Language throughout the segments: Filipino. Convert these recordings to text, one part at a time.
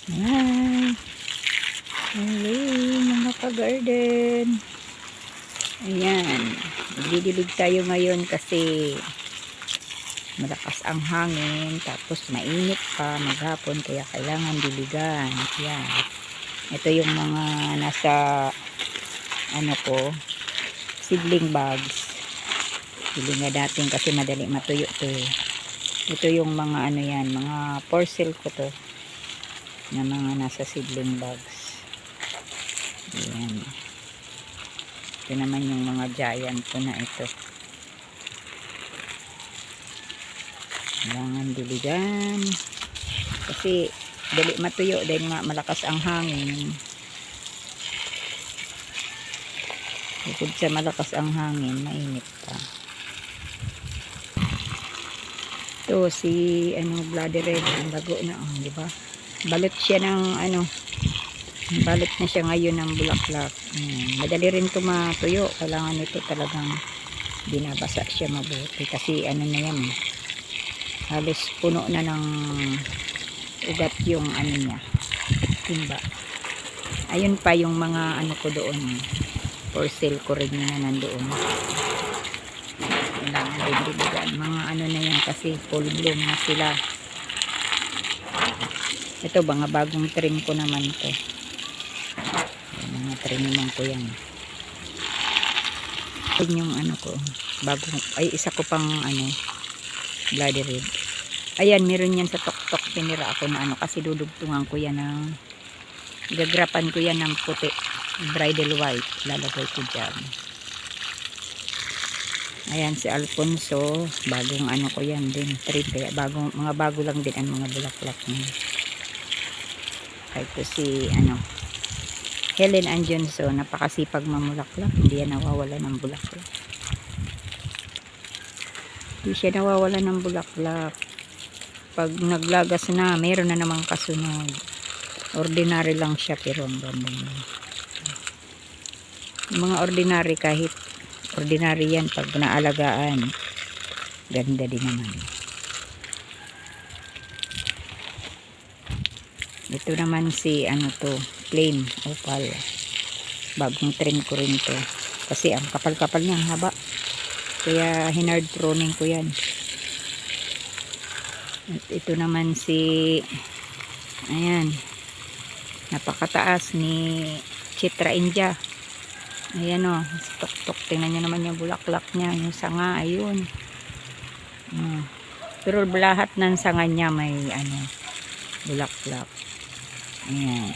Ayan. Hello mga ka-garden. Ayan. Magdidilig tayo ngayon kasi malakas ang hangin. Tapos mainit pa maghapon kaya kailangan diligan. Ayan. Ito yung mga nasa seedling bags. Dilingan natin kasi madali matuyo to. Ito yung mga mga porcel ko to. Na mga nasa seedling bags. Ayan. Ito naman yung mga giant ko na ito. Kailangan diligan. Kasi dali matuyo dahil nga malakas ang hangin. Bukod sa malakas ang hangin, mainit pa. Ito si bloody red, ang bago na, di ba? Balot siya ng balot na siya ngayon ng bulaklak. Madali rin ito matuyo. Kailangan ito talagang binabasa siya mabuti kasi na yan halos puno na ng ugat yung niya, timba. Ayun pa yung mga ko doon, for sale ko rin na nandoon. Kailangan din diligan. Mga na yan kasi full bloom na sila. Ito mga bagong trim ko naman to. Mga trim naman ko yan. Ito yung ko bagong, ay isa ko pang bloody red. Ayan, meron yan sa tok-tok. Pinira ako na kasi dudugtungan ko yan ng gagrapan ko yan ng puti, bridal white, lalagay ko dyan. Ayan si Alfonso, bagong ko yan din, trim, kaya mga bago lang din ang mga bulaklak niya. Ito si Helen and Johnson, napakasipag mamulaklak, hindi yan nawawala ng bulaklak. Hindi siya nawawala ng bulaklak. Pag naglagas na, mayroon na namang kasunod. Ordinary lang siya pero ang ganda niya. Mga ordinary, kahit ordinary yan pag naalagaan, ganda din naman. Ito naman si plain opal, bagong trim ko rin to kasi ang kapal-kapal niya, haba, kaya hinard pruning ko yan. At ito naman si ayan, napakataas ni Chitra India. Ayan tok-tok, tingnan nyo naman yung bulaklak niya, yung sanga, ayun. Pero lahat ng sanga niya may bulaklak. Ayan.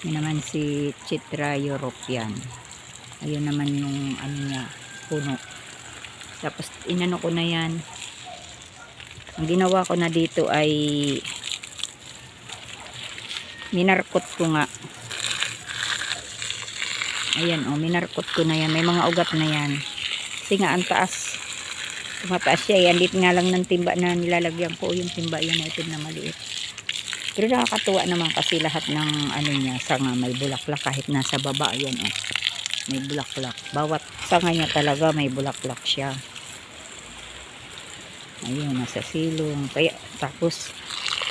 Yan naman si Chitra European. Ayun naman yung niya, puno. Tapos inano ko na yan. Ang ginawa ko na dito ay minarkot ko nga. Ayan minarkot ko na yan. May mga ugat na yan. Kasi nga ang taas. Tumataas siya. Yan dito nga lang ng timba na nilalagyan ko. Yung timba yan na itim na maliit. Pero nakakatuwa naman kasi lahat ng niya, sanga may bulaklak kahit nasa baba. Ayan may bulaklak. Bawat sanga niya talaga may bulaklak siya. Ayun, nasa silong. Kaya, tapos,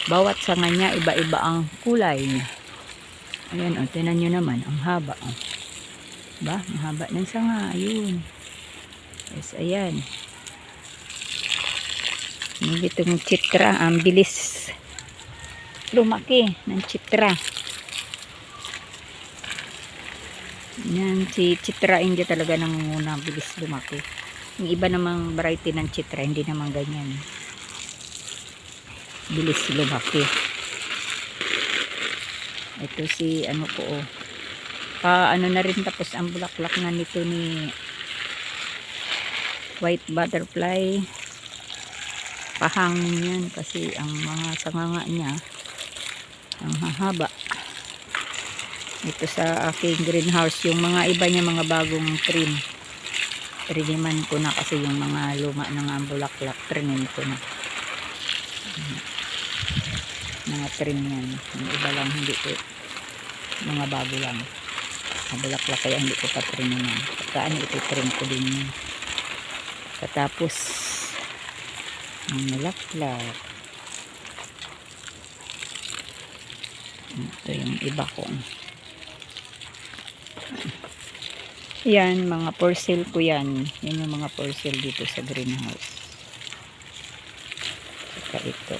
bawat sanga niya, iba-iba ang kulay. Ayan, tinan nyo naman, ang haba. Ba? Ang haba ng sanga. Ayun. Yes, ayan. Itong Chitra, ang bilis lumaki ng Chitra. Yan, si Chitra India talaga nangunguna, bilis lumaki. Yung iba namang variety ng Chitra, hindi naman ganyan. Bilis lumaki. Ito si na rin tapos ang bulaklak na nito ni white butterfly. Pahangin yan kasi ang mga sanganga niya ang hahaba. Ito sa aking greenhouse, yung mga iba niya mga bagong trim. Triniman ko na kasi yung mga luma na nga bulaklak, trimin ko na. Mga trim yan. Yung iba lang hindi ko, mga bago lang. Mga bulaklak kaya hindi ko pa triniman. Pagkaan ito trim ko din yun. Katapos, ang bulaklak. Ito yung iba ko. Yan, mga for sale ko yan. Yan yung mga for sale dito sa greenhouse. Saka ito.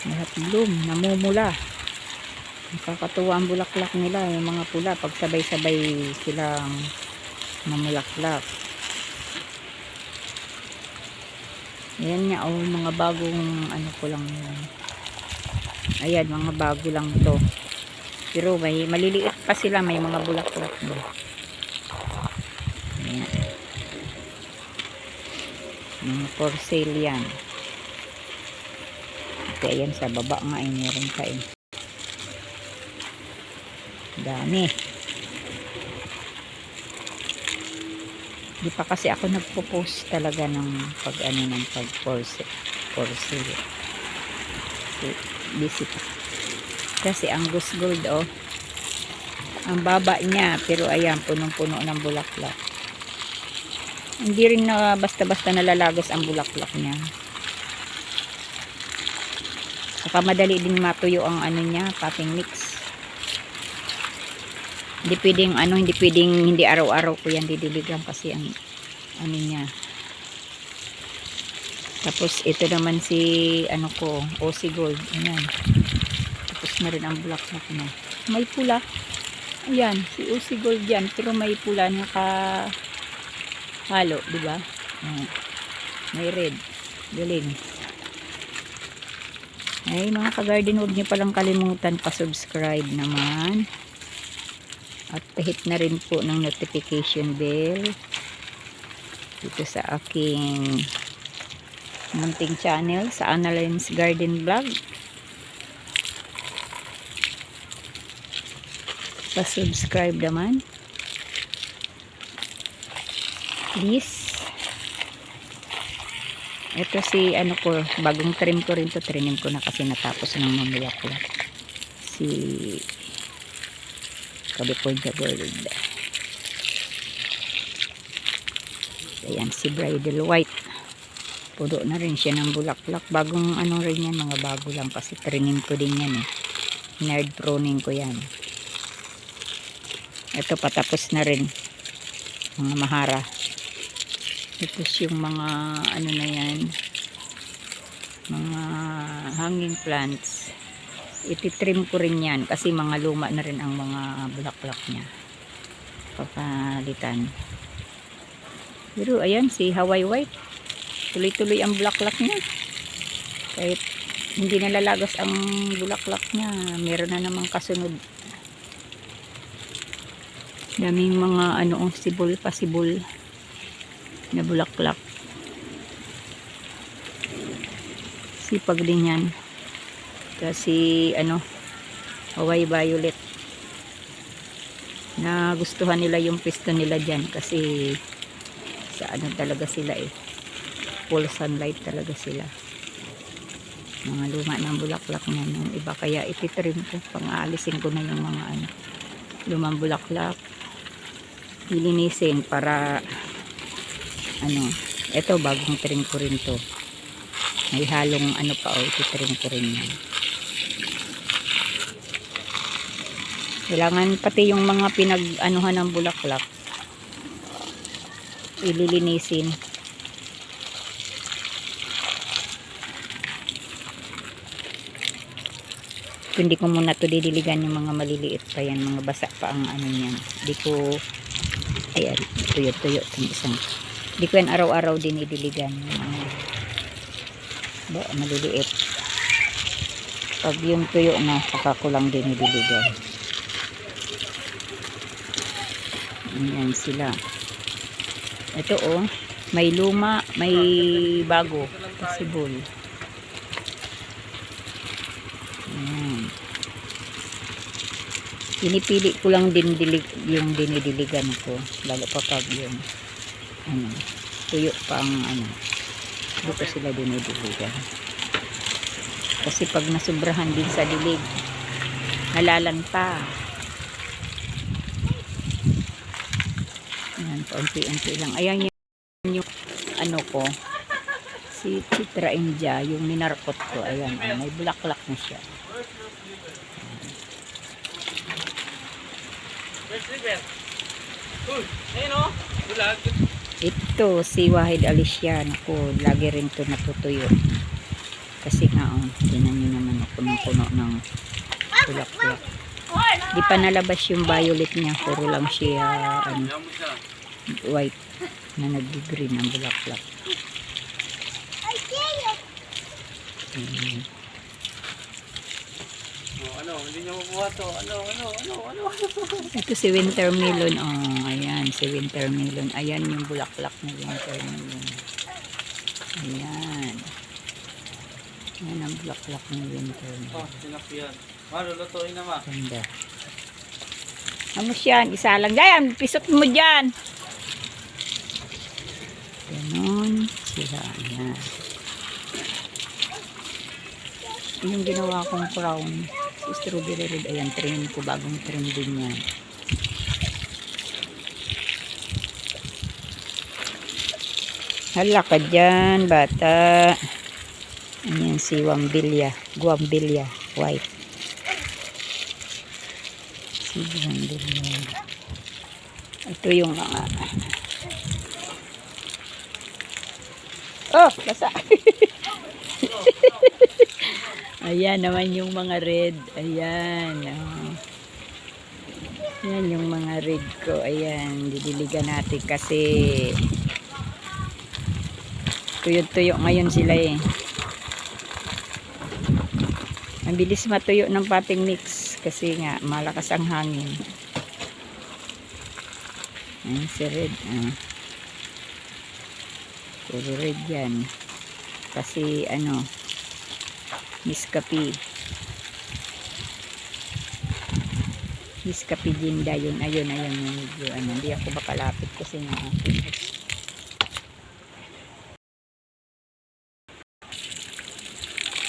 Lahat bloom, namumula. Nakakatuwa ang bulaklak nila. Yung mga pula, pag sabay-sabay silang mamulaklak. Ayan nga, mga bagong ano ko lang yan. Ayan, mga bago lang to. Pero may maliliit pa sila, may mga bulaklak na. Ayan. Mga for sale yan. Kaya yan sa baba nga ay meron pa eh. Dami. Di pa kasi ako nagpo-post talaga ng pag ano ng pag for sale. Busy pa. Kasi ang Goose Gold ang baba niya, pero ayan, punong-puno ng bulaklak. Hindi rin na basta-basta nalalagos ang bulaklak niya. Saka madali din matuyo ang ano niya, potting mix. Hindi pwedeng hindi araw-araw ko yan didiligan kasi ang ano niya. Tapos ito naman si Aussie Gold. Ayan. Tapos na rin ang bulaklak niya. May pula. Ayan, si Aussie Gold yan, pero may pula halo, di ba? May red. Galing. Ay, mga ka-garden, huwag niyo palang kalimutan pa-subscribe naman. At pahit na rin po ng notification bell dito sa aking munting channel sa Annalyn's Garden Vlog. Pa-subscribe naman. Please. Ito si bagong trim ko rin to. Trinim ko na kasi natapos ng mamulaklak. Si California Gold. Ayan, si Bridal White. Pudo na rin siya ng bulaklak. Bagong rin yan, mga bago lang kasi trinim ko din yan eh. Nerd pruning ko yan. Ito patapos na rin. Mga mahara. Ito yung mga na yan. Mga hanging plants. Ititrim ko rin yan kasi mga luma na rin ang mga bulaklak niya. Papalitan. Pero ayan, si Hawaii White. Tuloy-tuloy ang bulaklak niya. Kahit hindi nalalagos ang bulaklak niya, meron na namang kasunod. Daming mga pasibol na bulaklak. Sipag din yan. Kasi Hawaii Violet. Na gustuhan nila yung pisto nila dyan kasi sa talaga sila eh. Full sunlight talaga sila. Mga luma ng bulaklak na yung iba, kaya ititrim ko. Pang-aalisin ko na yung mga lumang bulaklak. Lilinisin para ito bagong trim ko rin to. May halong ititrim ko rin yan. Kailangan pati yung mga pinag-anuhan ng bulaklak ililinisin. Hindi ko muna to didiligan yung mga maliliit pa yan, mga basa pa ang niyan. Hindi ko ayan, tuyo-tuyo itong isang. Hindi ko yan araw-araw din idiligan yung maliliit. Pag yung tuyo na, saka ko lang din idiligan. Ayan sila. Ito may luma, may bago. Possible. Ayan. Pinipili ko lang din yung dinidiligan ko. Lalo pa pag yung tuyo pang dito sila dinidiligan. Kasi pag nasubrahan din sa dilig, nalalanta. Ayan, paunti-unti lang. Ayan yung ko Si Citra India, yung minarkot ko. Ayan, may bulaklak na siya. Ito, si Wahid Alician. Ako, lagi rin to natutuyo. Kasi nga, tinan nyo naman ako ng puno ng bulaklak. Di pa nalabas yung violet niya. Puro lang siya, white na nag-green ang bulaklak. Hindi niya makuha to. Ito si wintermelon. Ayan, si wintermelon. Ayan yung bulaklak ng wintermelon. Ayan. Ayan ang bulaklak ng wintermelon. Sinapian. Lulutuin na ma. Ganda. Amos yan, isa lang. Dayan, pisot mo dyan. Ganon sila. Ayan. Yung ginawa kong crown. Si strawberry red. Ayan, trim ko. Bagong trim din yan. Hala ka dyan, bata. Ayan si Wambilya. Guambilya. White. Si Guambilya. Ito yung mga... Oh, basa. Ayan naman yung mga red. Ayan. Ayan yung mga red ko. Ayan. Didiligan natin kasi tuyo-tuyo ngayon sila eh. Ang bilis matuyo ng potting mix kasi nga malakas ang hangin. Ayan si red. Puro red yan. Kasi Miskapi. Miskapi Jinda yun. Ayun yung medyo hindi ako makalapit kasi nga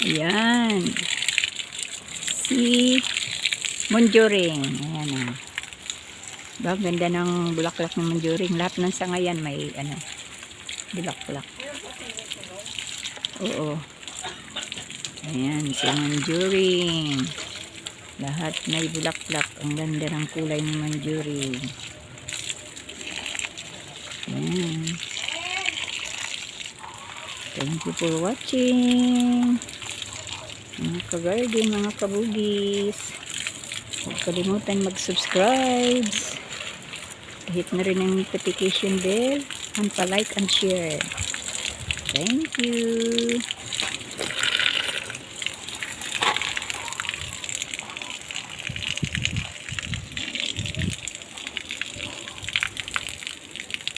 ayan. Si Monjoring. Ayan ba, ganda ng bulaklak ng Monjoring. Lahat ng sangayan may bulaklak. Oo. Ayan, si Monjoring. Lahat may bulaklak. Ang ganda ng kulay ng Monjoring. Ayan. Thank you for watching. Mga ka-garden, mga kabugis. Huwag kalimutan mag-subscribe. Hit na rin ang notification bell. And pa-like and share. Thank you.